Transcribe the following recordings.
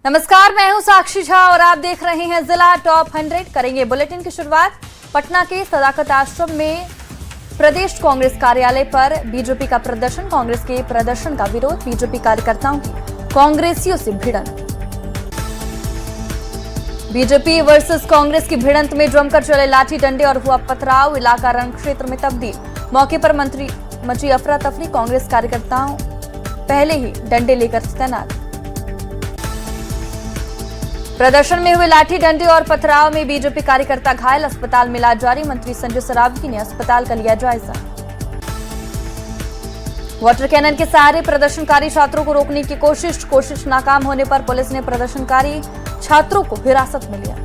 नमस्कार, मैं हूं साक्षी झा और आप देख रहे हैं जिला टॉप 100। करेंगे बुलेटिन की शुरुआत। पटना के सदाकत आश्रम में प्रदेश कांग्रेस कार्यालय पर बीजेपी का प्रदर्शन, कांग्रेस के प्रदर्शन का विरोध, बीजेपी कार्यकर्ताओं की कांग्रेसियों से भिड़ंत। बीजेपी वर्सेस कांग्रेस की भिड़ंत में जमकर चले लाठी डंडे और हुआ पथराव, इलाका रण क्षेत्र में तब्दील। मौके पर मची अफरा तफरी, कांग्रेस कार्यकर्ताओं पहले ही डंडे लेकर तैनात। प्रदर्शन में हुए लाठी डंडे और पथराव में बीजेपी कार्यकर्ता घायल, अस्पताल में इलाज जारी। मंत्री संजय सरावगी ने अस्पताल का लिया जायजा। वाटर कैनन के सहारे प्रदर्शनकारी छात्रों को रोकने की कोशिश नाकाम होने पर पुलिस ने प्रदर्शनकारी छात्रों को हिरासत में लिया।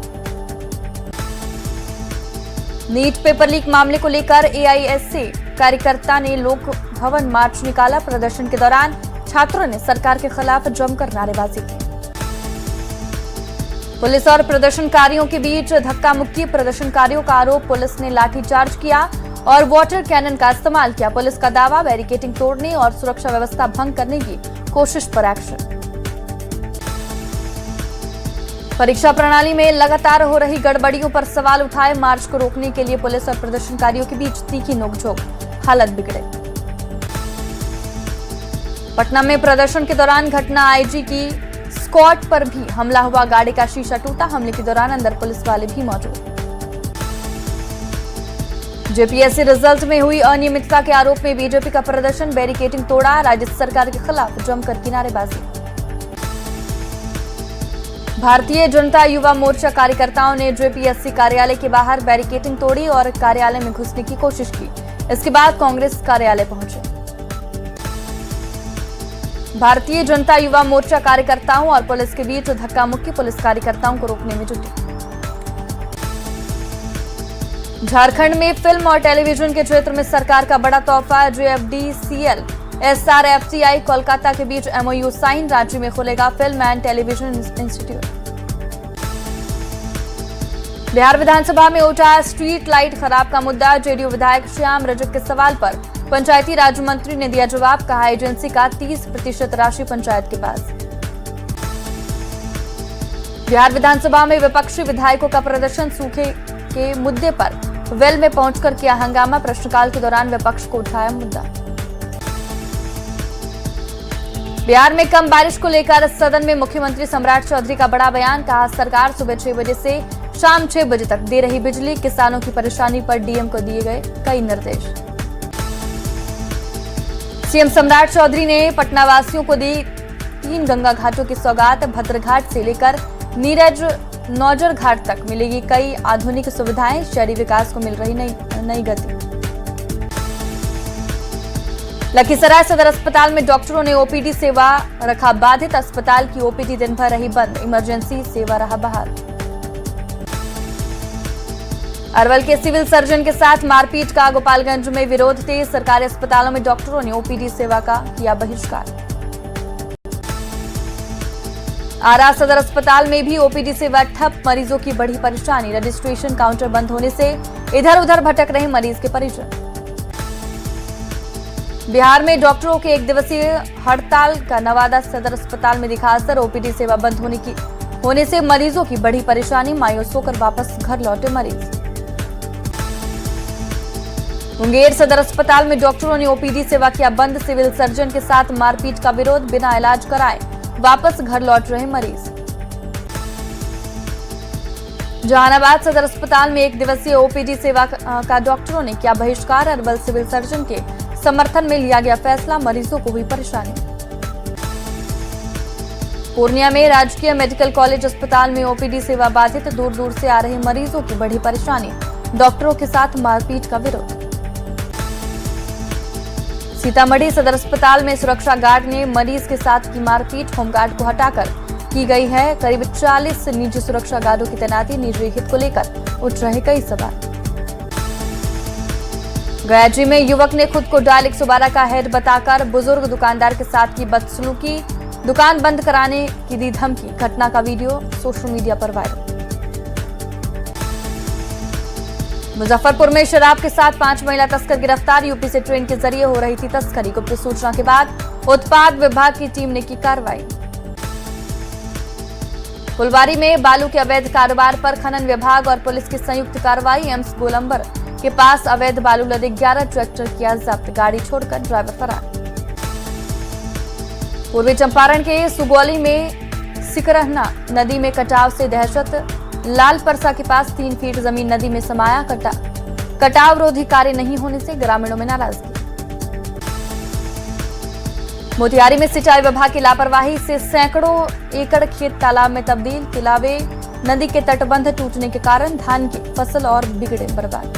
नीट पेपर लीक मामले को लेकर एआईएससी कार्यकर्ता ने लोक भवन मार्च निकाला। प्रदर्शन के दौरान छात्रों ने सरकार के खिलाफ जमकर नारेबाजी की। पुलिस और प्रदर्शनकारियों के बीच धक्का मुक्की, प्रदर्शनकारियों का आरोप पुलिस ने लाठीचार्ज किया और वाटर कैनन का इस्तेमाल किया। पुलिस का दावा, बैरिकेडिंग तोड़ने और सुरक्षा व्यवस्था भंग करने की कोशिश पर एक्शन। परीक्षा प्रणाली में लगातार हो रही गड़बड़ियों पर सवाल उठाए, मार्च को रोकने के लिए पुलिस और प्रदर्शनकारियों के बीच तीखी नोकझोंक, हालत बिगड़े। पटना में प्रदर्शन के दौरान घटना, आईजी की स्क्वाड पर भी हमला हुआ, गाड़ी का शीशा टूटा। हमले के दौरान अंदर पुलिस वाले भी मौजूद। जेपीएससी रिजल्ट में हुई अनियमितता के आरोप में बीजेपी का प्रदर्शन, बैरिकेडिंग तोड़ा, राज्य सरकार के खिलाफ जमकर किनारेबाजी। भारतीय जनता युवा मोर्चा कार्यकर्ताओं ने जेपीएससी कार्यालय के बाहर बैरिकेडिंग तोड़ी और कार्यालय में घुसने की कोशिश की। इसके बाद कांग्रेस कार्यालय पहुंचे। भारतीय जनता युवा मोर्चा कार्यकर्ताओं और पुलिस के बीच धक्का मुक्की, पुलिस कार्यकर्ताओं को रोकने में जुटी। झारखंड में फिल्म और टेलीविजन के क्षेत्र में सरकार का बड़ा तोहफा, जेएफडीसीएल एसआरएफटीआई कोलकाता के बीच एमओयू साइन, रांची में खुलेगा film and television institute. Bihar Vidhan Sabha में उठा स्ट्रीट लाइट खराब का मुद्दा, जेडीयू विधायक श्याम रजक के सवाल पर पंचायती राज मंत्री ने दिया जवाब, कहा एजेंसी का 30% राशि पंचायत के पास। बिहार विधानसभा में विपक्षी विधायकों का प्रदर्शन, सूखे के मुद्दे पर वेल में पहुंचकर किया हंगामा, प्रश्नकाल के दौरान विपक्ष को उठाया मुद्दा। बिहार में कम बारिश को लेकर सदन में मुख्यमंत्री सम्राट चौधरी का बड़ा बयान, कहा सरकार सुबह 6 बजे से शाम 6 बजे तक दे रही बिजली, किसानों की परेशानी पर डीएम को दिए गए कई निर्देश। सीएम सम्राट चौधरी ने पटना वासियों को दी 3 गंगा घाटों की सौगात, भद्रघाट से लेकर नीरज नौजर घाट तक मिलेगी कई आधुनिक सुविधाएं, शहरी विकास को मिल रही नई गति। लखीसराय सदर अस्पताल में डॉक्टरों ने ओपीडी सेवा रखा बाधित, अस्पताल की ओपीडी दिन भर रही बंद, इमरजेंसी सेवा रहा बहाल। अरवल के सिविल सर्जन के साथ मारपीट का गोपालगंज में विरोध तेज, सरकारी अस्पतालों में डॉक्टरों ने ओपीडी सेवा का किया बहिष्कार। आरा सदर अस्पताल में भी ओपीडी सेवा ठप, मरीजों की बढ़ी परेशानी, रजिस्ट्रेशन काउंटर बंद होने से इधर उधर भटक रहे मरीज के परिजन। बिहार में डॉक्टरों के 1 दिवसीय हड़ताल का नवादा सदर अस्पताल में दिखा असर, ओपीडी सेवा बंद होने से मरीजों की बढ़ी परेशानी, मायूस होकर वापस घर लौटे मरीज। मुंगेर सदर अस्पताल में डॉक्टरों ने ओपीडी सेवा किया बंद, सिविल सर्जन के साथ मारपीट का विरोध, बिना इलाज कराए वापस घर लौट रहे मरीज। जहानाबाद सदर अस्पताल में 1 दिवसीय ओपीडी सेवा का डॉक्टरों ने किया बहिष्कार, अरवल सिविल सर्जन के समर्थन में लिया गया फैसला, मरीजों को हुई परेशानी। पूर्णिया में राजकीय मेडिकल कॉलेज अस्पताल में ओपीडी सेवा बाधित, दूर दूर से आ रहे मरीजों की बढ़ी परेशानी, डॉक्टरों के साथ मारपीट का विरोध। सीतामढ़ी सदर अस्पताल में सुरक्षा गार्ड ने मरीज के साथ की मारपीट, होमगार्ड को हटाकर की गई है करीब 40 निजी सुरक्षा गार्डों की तैनाती, निजी हित को लेकर उठ रहे कई सवाल। गयाजी में युवक ने खुद को डायल 112 का हेड बताकर बुजुर्ग दुकानदार के साथ की बदसलूकी, दुकान बंद कराने की दी धमकी, घटना का वीडियो सोशल मीडिया पर वायरल। मुजफ्फरपुर में शराब के साथ 5 महिला तस्कर गिरफ्तार, यूपी से ट्रेन के जरिए हो रही थी तस्करी, गुप्त सूचना के बाद उत्पाद विभाग की टीम ने की कार्रवाई। फुलवारी में बालू के अवैध कारोबार पर खनन विभाग और पुलिस की संयुक्त कार्रवाई। एम्स गोलंबर के पास अवैध बालू लदे 11 ट्रैक्टर किया जब्त, गाड़ी छोड़कर ड्राइवर फरार। पूर्वी चंपारण के सुगौली में सिकरहना नदी में कटाव से दहशत। लाल परसा के पास 3 फीट जमीन नदी में समाया, कटाव रोधी कार्य नहीं होने से ग्रामीणों में नाराजगी। मोतिहारी में सिंचाई विभाग की लापरवाही से सैकड़ों एकड़ खेत तालाब में तब्दील। तिलावे नदी के तटबंध टूटने के कारण धान की फसल और बिगड़े बर्बाद।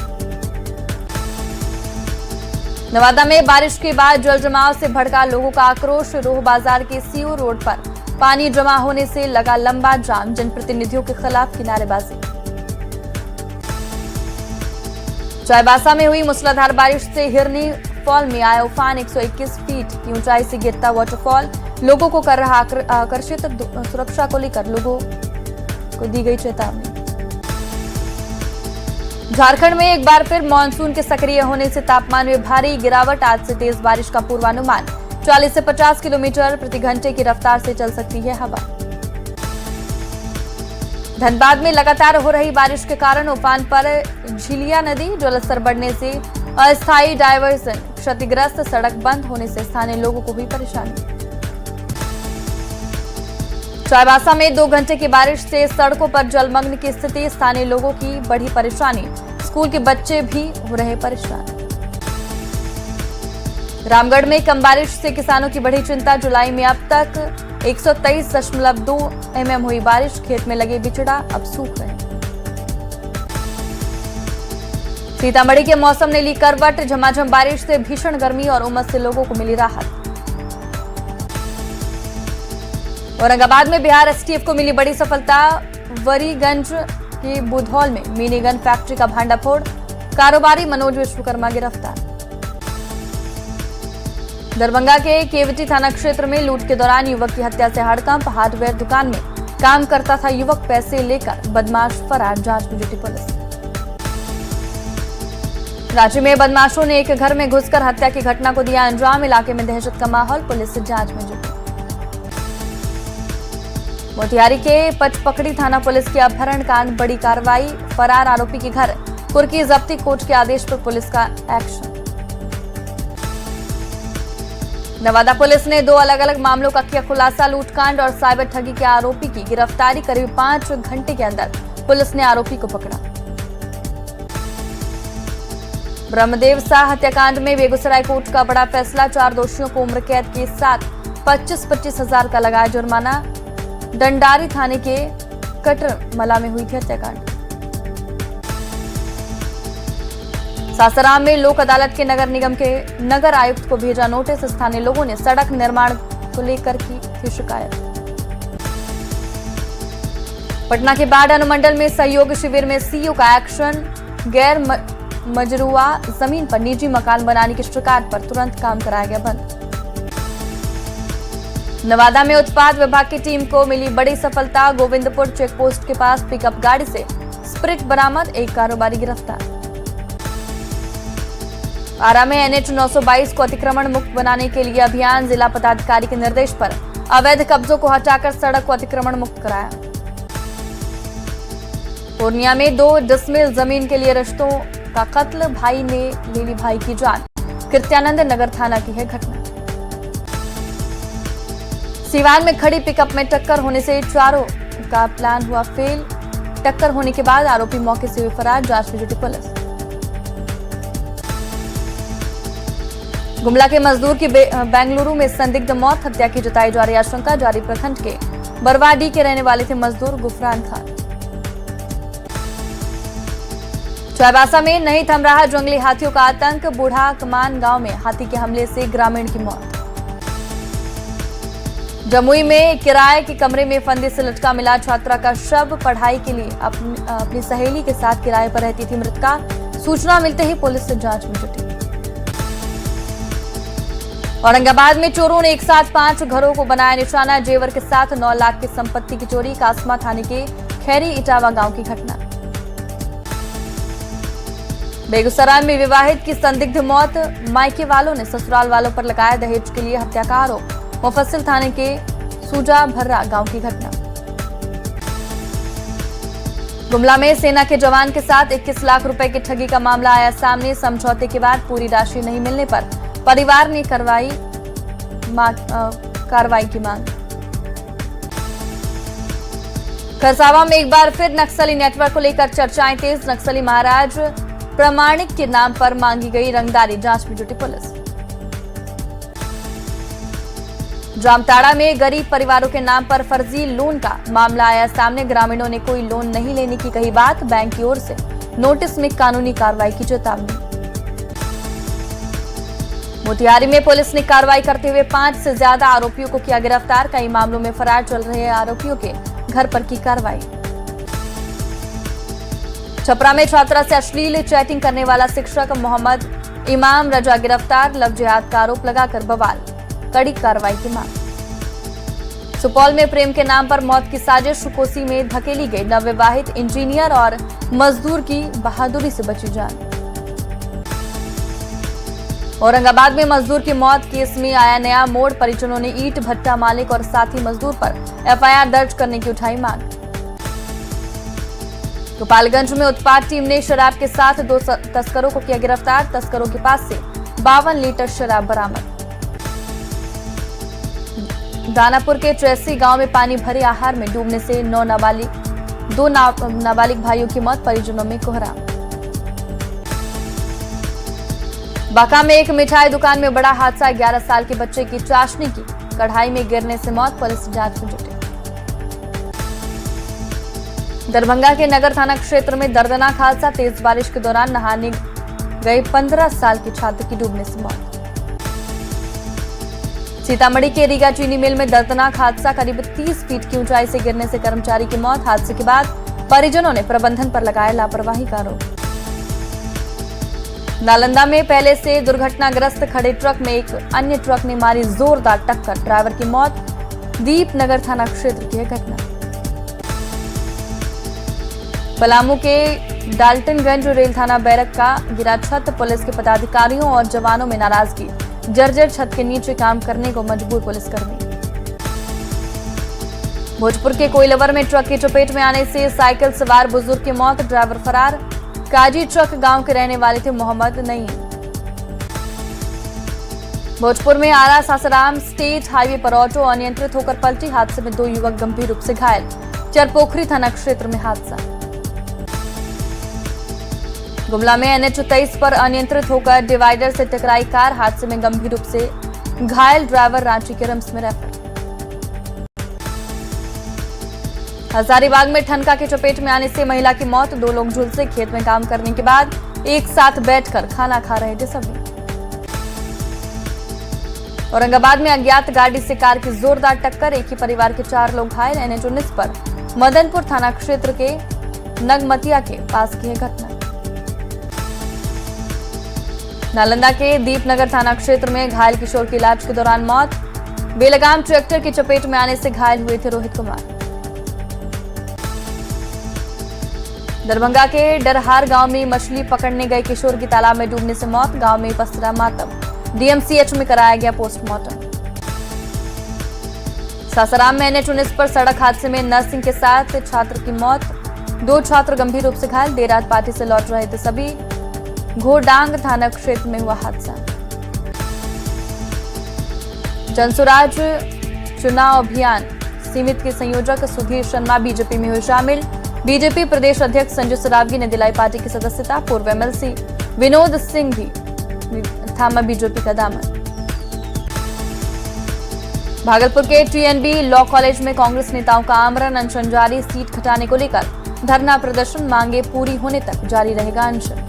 नवादा में बारिश के बाद जल जमाव से भड़का लोगों का आक्रोश। रोह बाजार के सीओ रोड पर पानी जमा होने से लगा लंबा जाम, जनप्रतिनिधियों के खिलाफ किनारेबाजी। चाईबासा में हुई मूसलाधार बारिश से हिरनी फॉल में आया उफान। 121 फीट की ऊंचाई से गिरता वाटरफॉल लोगों को कर रहा आकर्षित। सुरक्षा को लेकर लोगों को दी गई चेतावनी। झारखंड में एक बार फिर मानसून के सक्रिय होने से तापमान में भारी गिरावट। आज से तेज बारिश का पूर्वानुमान। 40 से 50 किलोमीटर प्रति घंटे की रफ्तार से चल सकती है हवा। धनबाद में लगातार हो रही बारिश के कारण उफान पर झिलिया नदी, जलस्तर बढ़ने से अस्थायी डायवर्जन क्षतिग्रस्त। सड़क बंद होने से स्थानीय लोगों को हुई परेशानी। चाईबासा में 2 घंटे की बारिश से सड़कों पर जलमग्न की स्थिति, स्थानीय लोगों की बढ़ी परेशानी। स्कूल के बच्चे भी हो रहे परेशान। रामगढ़ में कम बारिश से किसानों की बढ़ी चिंता। जुलाई में अब तक 123.2 mm हुई बारिश। खेत में लगे बिचड़ा अब सूख रहे। सीतामढ़ी के मौसम ने ली करवट। झमाझम बारिश से भीषण गर्मी और उमस से लोगों को मिली राहत। औरंगाबाद में बिहार एसटीएफ को मिली बड़ी सफलता। वरीगंज के बुधौल में मिनी गन फैक्ट्री का भांडाफोड़। कारोबारी मनोज विश्वकर्मा गिरफ्तार। दरभंगा के केवटी थाना क्षेत्र में लूट के दौरान युवक की हत्या से हड़कंप। हार्डवेयर दुकान में काम करता था युवक, पैसे लेकर बदमाश फरार, जांच में जुटी पुलिस। राज्य में बदमाशों ने एक घर में घुसकर हत्या की घटना को दिया अंजाम। इलाके में दहशत का माहौल, पुलिस जांच में जुटी। मोतिहारी के पचपकड़ी थाना पुलिस की अपहरण कांड, बड़ी कार्रवाई। फरार आरोपी के घर कुर्की जब्ती, कोर्ट के आदेश पर पुलिस का एक्शन। नवादा पुलिस ने 2 अलग अलग मामलों का किया खुलासा। लूटकांड और साइबर ठगी के आरोपी की गिरफ्तारी। करीब 5 घंटे के अंदर पुलिस ने आरोपी को पकड़ा। ब्रह्मदेव शाह हत्याकांड में बेगूसराय कोर्ट का बड़ा फैसला। 4 दोषियों को उम्र कैद के साथ 25-25 हजार का लगाया जुर्माना। डंडारी थाने के कटरमला में हुई थी हत्याकांड। सासाराम में लोक अदालत के नगर निगम के नगर आयुक्त को भेजा नोटिस। स्थानीय लोगों ने सड़क निर्माण को लेकर की थी शिकायत। पटना के बाढ़ अनुमंडल में सहयोग शिविर में सीईओ का एक्शन। गैर मजरूआ जमीन पर निजी मकान बनाने की शिकायत पर तुरंत काम कराया गया बंद। नवादा में उत्पाद विभाग की टीम को मिली बड़ी सफलता। गोविंदपुर चेकपोस्ट के पास पिकअप गाड़ी से स्प्रिट बरामद, एक कारोबारी गिरफ्तार। आरा में NH 922 को अतिक्रमण मुक्त बनाने के लिए अभियान। जिला पदाधिकारी के निर्देश पर अवैध कब्जों को हटाकर सड़क को अतिक्रमण मुक्त कराया। पूर्णिया में 2 डिसमिल जमीन के लिए रिश्तों का कत्ल, भाई ने ले ली भाई की जान। कृत्यानंद नगर थाना की है घटना। सीवान में खड़ी पिकअप में टक्कर होने से चारों का प्लान हुआ फेल। टक्कर होने के बाद आरोपी मौके से हुए फरार, जांच में जुटी पुलिस। गुमला के मजदूर की बेंगलुरु में संदिग्ध मौत, हत्या की जताई जा रही आशंका। जारी प्रखंड के बरवाडी के रहने वाले थे मजदूर गुफरान खान। चाईबासा में नहीं थम रहा जंगली हाथियों का आतंक। बूढ़ा कमान गांव में हाथी के हमले से ग्रामीण की मौत। जमुई में किराए के कमरे में फंदे से लटका मिला छात्रा का शव। पढ़ाई के लिए अपनी सहेली के साथ किराए पर रहती थी मृतका। सूचना मिलते ही पुलिस से जांच में जुटी। औरंगाबाद में चोरों ने एक साथ 5 घरों को बनाया निशाना। जेवर के साथ 9 लाख की संपत्ति की चोरी। कासमा थाने के खैरी इटावा गांव की घटना। बेगूसराय में विवाहित की संदिग्ध मौत। मायके वालों ने ससुराल वालों पर लगाया दहेज के लिए हत्या का आरोप। मुफस्सिल थाने के सूजा भर्रा गांव की घटना। गुमला में सेना के जवान के साथ 21 लाख रुपए की ठगी का मामला आया सामने। समझौते के बाद पूरी राशि नहीं मिलने पर परिवार ने कार्रवाई की मांग। खरसावां में एक बार फिर नक्सली नेटवर्क को लेकर चर्चाएं तेज। नक्सली महाराज प्रमाणिक के नाम पर मांगी गई रंगदारी, जांच में जुटी पुलिस। जामताड़ा में गरीब परिवारों के नाम पर फर्जी लोन का मामला आया सामने। ग्रामीणों ने कोई लोन नहीं लेने की कही बात, बैंक की ओर से नोटिस में कानूनी कार्रवाई की चेतावनी। मोतिहारी में पुलिस ने कार्रवाई करते हुए 5 से ज्यादा आरोपियों को किया गिरफ्तार। कई मामलों में फरार चल रहे आरोपियों के घर पर की कार्रवाई। छपरा में छात्रा से अश्लील चैटिंग करने वाला शिक्षक मोहम्मद इमाम रजा गिरफ्तार। लव जिहाद का आरोप लगाकर बवाल, कड़ी कार्रवाई की मांग। सुपौल में प्रेम के नाम पर मौत की साजिश, कोसी में धकेली गई नवविवाहित इंजीनियर और मजदूर की बहादुरी से बची जान। औरंगाबाद में मजदूर की मौत केस में आया नया मोड़, परिजनों ने ईंट भट्टा मालिक और साथी मजदूर पर एफआईआर दर्ज करने की उठाई मांग। गोपालगंज में उत्पाद टीम ने शराब के साथ 2 तस्करों को किया गिरफ्तार। तस्करों के पास से 52 लीटर शराब बरामद। दानापुर के ट्रेसी गांव में पानी भरे आहार में डूबने से 2 नाबालिग भाइयों की मौत, परिजनों में कोहराम। बांका में एक मिठाई दुकान में बड़ा हादसा, 11 साल के बच्चे की चाशनी की कढ़ाई में गिरने से मौत, पुलिस जांच में जुटी। दरभंगा के नगर थाना क्षेत्र में दर्दनाक हादसा, तेज बारिश के दौरान नहाने गए 15 साल के छात्र की डूबने से मौत। सीतामढ़ी के रीगा चीनी मिल में दर्दनाक हादसा, करीब 30 फीट की ऊंचाई से गिरने से कर्मचारी की मौत। हादसे के बाद परिजनों ने प्रबंधन पर लगाया लापरवाही का आरोप। नालंदा में पहले से दुर्घटनाग्रस्त खड़े ट्रक में एक अन्य ट्रक ने मारी जोरदार टक्कर, ड्राइवर की मौत। दीपनगर थाना क्षेत्र की घटना। पलामू के डाल्टनगंज रेल थाना बैरक का गिरा छत, पुलिस के पदाधिकारियों और जवानों में नाराजगी। जर्जर छत के नीचे काम करने को मजबूर पुलिसकर्मी। भोजपुर के कोइलवर में ट्रक की चपेट में आने से साइकिल सवार बुजुर्ग की मौत, ड्राइवर फरार। काजी ट्रक गांव के रहने वाले थे मोहम्मद नईम। भोजपुर में आरा सासाराम स्टेट हाईवे पर ऑटो अनियंत्रित होकर पलटी, हादसे में 2 युवक गंभीर रूप से घायल। चरपोखरी थाना क्षेत्र में हादसा। गुमला में NH-23 पर अनियंत्रित होकर डिवाइडर से टकराई कार, हादसे में गंभीर रूप से घायल ड्राइवर रांची के रिम्स में रेफर। हजारीबाग में ठनका की चपेट में आने से महिला की मौत, 2 लोग झुलसे। खेत में काम करने के बाद एक साथ बैठकर खाना खा रहे थे सभी। औरंगाबाद में अज्ञात गाड़ी से कार की जोरदार टक्कर, एक ही परिवार के 4 लोग घायल। NH-19 पर मदनपुर थाना क्षेत्र के नगमतिया के पास की है घटना। नालंदा के दीपनगर थाना क्षेत्र में घायल किशोर की इलाज के दौरान मौत। बेलगाम ट्रैक्टर की चपेट में आने से घायल हुए थे रोहित कुमार। दरभंगा के डरहार गांव में मछली पकड़ने गए किशोर की तालाब में डूबने से मौत, गांव में पसरा मातम। DMCH में कराया गया पोस्टमार्टम। सासाराम में NH-19 पर सड़क हादसे में नर्सिंग के साथ छात्र की मौत, 2 छात्र गंभीर रूप से घायल। देर रात पार्टी से लौट रहे थे सभी। घोडांग थाना क्षेत्र में हुआ हादसा। जनसुराज चुनाव अभियान समिति के संयोजक सुधीर शर्मा बीजेपी में हुए शामिल। बीजेपी प्रदेश अध्यक्ष संजय सरावगी ने दिलाई पार्टी की सदस्यता। पूर्व MLC विनोद सिंह भी थामा बीजेपी का दामन। भागलपुर के TNB लॉ कॉलेज में कांग्रेस नेताओं का आमरण अनशन जारी, सीट घटाने को लेकर धरना प्रदर्शन, मांगे पूरी होने तक जारी रहेगा अनशन।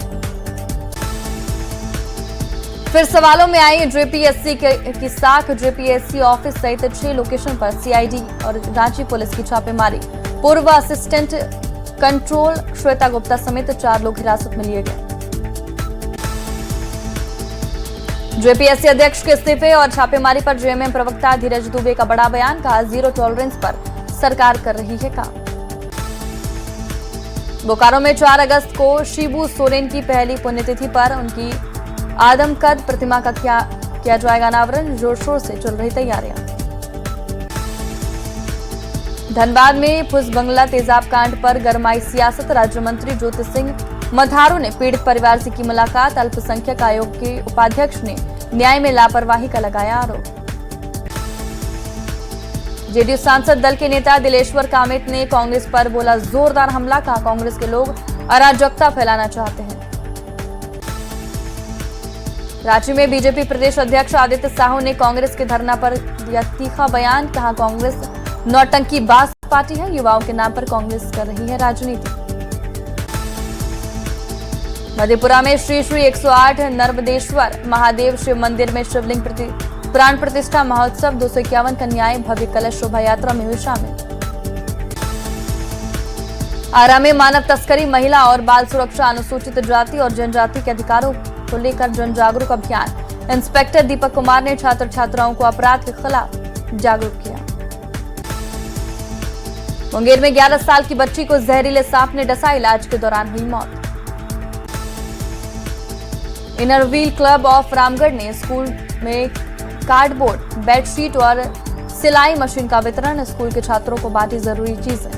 फिर सवालों में आई JPSC की साख, JPSC ऑफिस सहित 6 लोकेशन पर CID और रांची पुलिस की छापेमारी। पूर्व असिस्टेंट कंट्रोल श्वेता गुप्ता समेत 4 लोग हिरासत में लिए गए। JPSC अध्यक्ष के इस्तीफे और छापेमारी पर JMM प्रवक्ता धीरज दुबे का बड़ा बयान, कहा 0 टॉलरेंस पर सरकार कर रही है काम। बोकारो में 4 अगस्त को शिबू सोरेन की पहली पुण्यतिथि पर उनकी आदमकद प्रतिमा का किया जाएगा अनावरण, जोर शोर से चल रही तैयारियां। धनबाद में फुस बंगला तेजाब कांड पर गरमाई सियासत। राज्य मंत्री ज्योति सिंह मधारू ने पीड़ित परिवार से की मुलाकात। अल्पसंख्यक आयोग के उपाध्यक्ष ने न्याय में लापरवाही का लगाया आरोप। जेडीयू सांसद दल के नेता दिलेश्वर कामेत ने कांग्रेस पर बोला जोरदार हमला। कहा कांग्रेस के लोग अराजकता फैलाना चाहते हैं। रांची में बीजेपी प्रदेश अध्यक्ष आदित्य साहू ने कांग्रेस के धरना पर दिया तीखा बयान। कहा कांग्रेस नौटंकीबाज पार्टी है, युवाओं के नाम पर कांग्रेस कर रही है राजनीति। मधेपुरा में श्री श्री 108 नर्मदेश्वर महादेव शिव मंदिर में शिवलिंग प्राण प्रतिष्ठा महोत्सव 251 कन्याएं भव्य कलश शोभा यात्रा में हुई शामिल। आरा में मानव तस्करी, महिला और बाल सुरक्षा, अनुसूचित जाति और जनजाति के अधिकारों को लेकर जन जागरूक अभियान। इंस्पेक्टर दीपक कुमार ने छात्र छात्राओं को अपराध के खिलाफ जागरूक किया। मुंगेर में 11 साल की बच्ची को जहरीले सांप ने डसा, इलाज के दौरान हुई मौत। Inner wheel club of Ramgarh ने स्कूल में कार्डबोर्ड, बेडशीट और सिलाई मशीन का वितरण। स्कूल के छात्रों को बांटी जरूरी चीजें।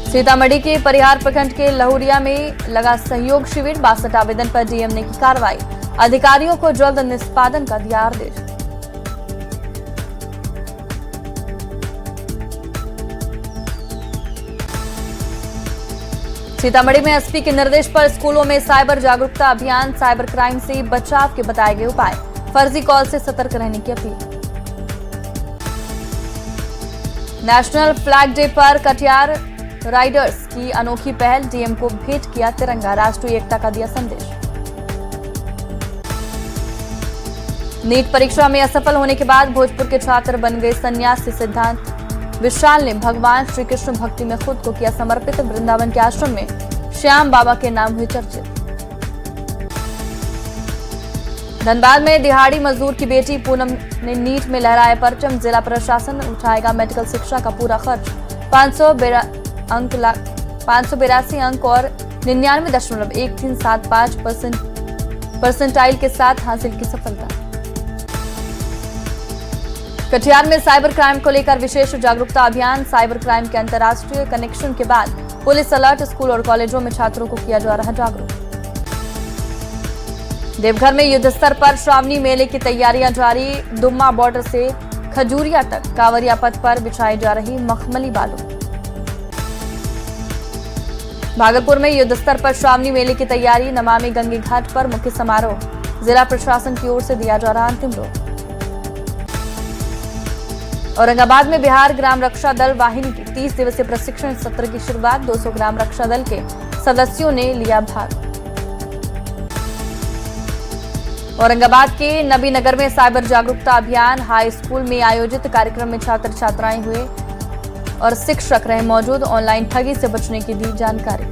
सीतामढ़ी के परिहार प्रखंड के लहुरिया में लगा सहयोग शिविर। 62 आवेदन पर डीएम ने की कार्रवाई। अधिकारियों को जल्द निष्पादन का दिया आदेश। सीतामढ़ी में एसपी के निर्देश पर स्कूलों में साइबर जागरूकता अभियान। साइबर क्राइम से बचाव के बताए गए उपाय। फर्जी कॉल से सतर्क रहने की अपील। नेशनल फ्लैग डे पर कटिहार राइडर्स की अनोखी पहल। डीएम को भेंट किया तिरंगा, राष्ट्रीय एकता का दिया संदेश। नीट परीक्षा में असफल होने के बाद भोजपुर के छात्र बन गए सन्यासी। सिद्धांत विशाल ने भगवान श्री कृष्ण भक्ति में खुद को किया समर्पित। वृंदावन के आश्रम में श्याम बाबा के नाम हुए चर्चित। धनबाद में दिहाड़ी मजदूर की बेटी पूनम ने नीट में लहराया परचम। जिला प्रशासन उठाएगा मेडिकल शिक्षा का पूरा खर्च। 582 अंक और 99.1375 परसेंटाइल के साथ हासिल की सफलता। कटिहार में साइबर क्राइम को लेकर विशेष जागरूकता अभियान। साइबर क्राइम के अंतर्राष्ट्रीय कनेक्शन के बाद पुलिस अलर्ट। स्कूल और कॉलेजों में छात्रों को किया जा रहा जागरूक। देवघर में युद्ध स्तर पर श्रावणी मेले की तैयारियां जारी। दुम्मा बॉर्डर से खजूरिया तक कांवरिया पथ पर बिछाई जा रही मखमली बालू। भागलपुर में युद्ध स्तर पर श्रावणी मेले की तैयारी। नमामि गंगे घाट पर मुख्य समारोह। जिला प्रशासन की ओर से दिया जा रहा अंतिम रूप। औरंगाबाद में बिहार ग्राम रक्षा दल वाहिनी की 30 दिवसीय प्रशिक्षण सत्र की शुरुआत। 200 ग्राम रक्षा दल के सदस्यों ने लिया भाग। औरंगाबाद के नबीनगर में साइबर जागरूकता अभियान। हाई स्कूल में आयोजित कार्यक्रम में छात्र छात्राएं हुए और शिक्षक रहे मौजूद। ऑनलाइन ठगी से बचने की दी जानकारी।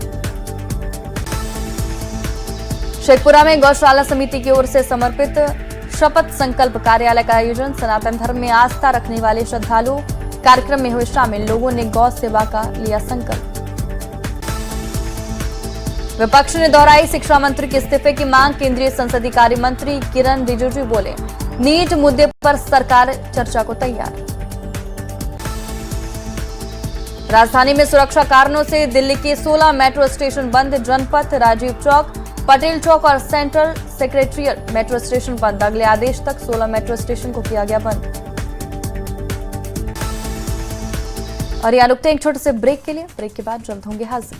शेखपुरा में गौशाला समिति की ओर से समर्पित शपथ संकल्प कार्यालय का आयोजन। सनातन धर्म में आस्था रखने वाले श्रद्धालु कार्यक्रम में हुए शामिल। लोगों ने गौ सेवा का लिया संकल्प। विपक्ष ने दोहराई शिक्षा मंत्री के इस्तीफे की मांग। केंद्रीय संसदीय कार्य मंत्री किरण रिजिजू बोले नीट मुद्दे पर सरकार चर्चा को तैयार। राजधानी में सुरक्षा कारणों से दिल्ली के 16 मेट्रो स्टेशन बंद। जनपथ, राजीव चौक, पटेल चौक और सेंट्रल सेक्रेटरिएट मेट्रो स्टेशन बंद। अगले आदेश तक 16 मेट्रो स्टेशन को किया गया बंद। और यहाँ रुकते हैं एक छोटे से ब्रेक के लिए। ब्रेक के बाद जल्द होंगे हाजिर।